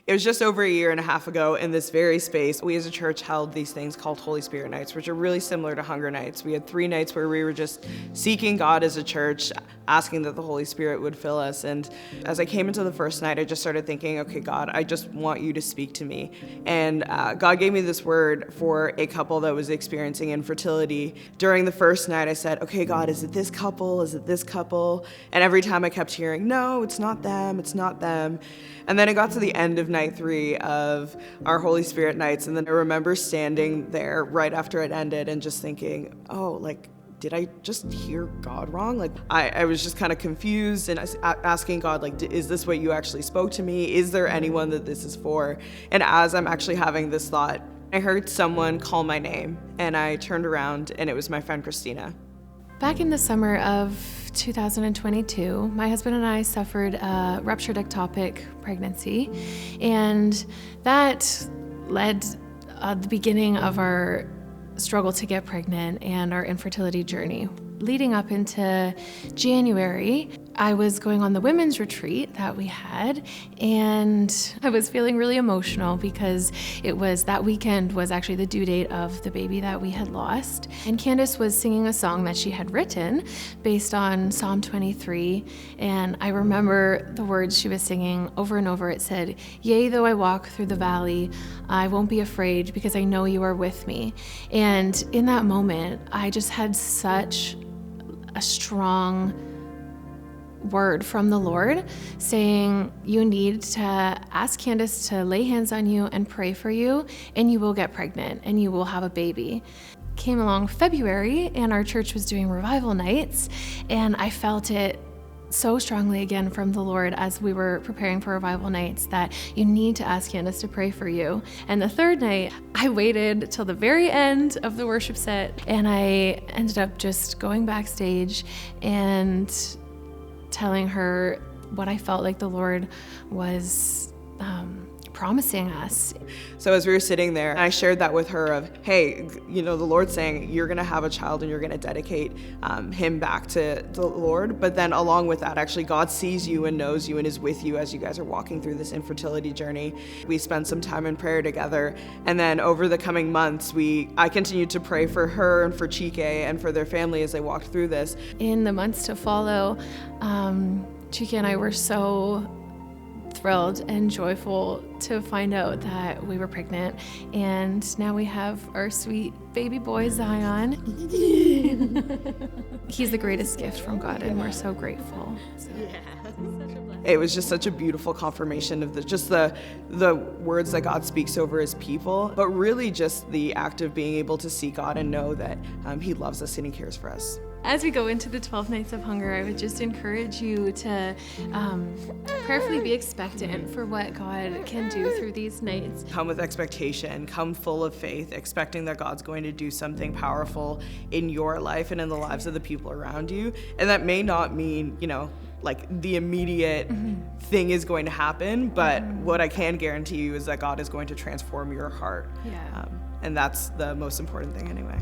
It was just over a year and a half ago in this very space. We as a church held these things called Holy Spirit Nights, which are really similar to Hunger Nights. We had 3 nights where we were just seeking God as a church, asking that the Holy Spirit would fill us. And as I came into the first night, I just started thinking, okay, God, I just want you to speak to me. And God gave me this word for a couple that was experiencing infertility. During the first night, I said, okay, God, is it this couple? Is it this couple? And every time I kept hearing, no, it's not them, it's not them. And then it got to the end of night 3 of our Holy Spirit nights. And then I remember standing there right after it ended and just thinking, oh, like, did I just hear God wrong? Like, I was just kind of confused and asking God, like, is this what you actually spoke to me? Is there anyone that this is for? And as I'm actually having this thought, I heard someone call my name, and I turned around, and it was my friend Christina. Back in the summer of 2022, my husband and I suffered a ruptured ectopic pregnancy, and that led the beginning of our struggle to get pregnant and our infertility journey. Leading up into January, I was going on the women's retreat that we had, and I was feeling really emotional because that weekend was actually the due date of the baby that we had lost. And Candice was singing a song that she had written based on Psalm 23, and I remember the words she was singing over and over. It said, "Yea, though I walk through the valley, I won't be afraid because I know you are with me." And in that moment, I just had such a strong word from the Lord saying, you need to ask Candice to lay hands on you and pray for you, and you will get pregnant and you will have a baby. Came along February, and our church was doing revival nights, and I felt it so strongly again from the Lord as we were preparing for revival nights that you need to ask Candice to pray for you. And the third night, I waited till the very end of the worship set, and I ended up just going backstage and telling her what I felt like the Lord was promising us. So as we were sitting there, I shared that with her of, hey, the Lord's saying you're going to have a child and you're going to dedicate him back to the Lord. But then along with that, actually, God sees you and knows you and is with you as you guys are walking through this infertility journey. We spent some time in prayer together. And then over the coming months, I continued to pray for her and for Chike and for their family as they walked through this. In the months to follow, Chike and I were so thrilled and joyful to find out that we were pregnant, and now we have our sweet baby boy Zion. He's the greatest gift from God, and we're so grateful. It was just such a beautiful confirmation of the words that God speaks over his people, but really just the act of being able to see God and know that he loves us and he cares for us. As we go into the 12 nights of hunger, I would just encourage you to prayerfully be expectant for what God can do through these nights. Come with expectation, come full of faith, expecting that God's going to do something powerful in your life and in the lives of the people around you. And that may not mean, like the immediate thing is going to happen, but what I can guarantee you is that God is going to transform your heart. Yeah. And that's the most important thing anyway.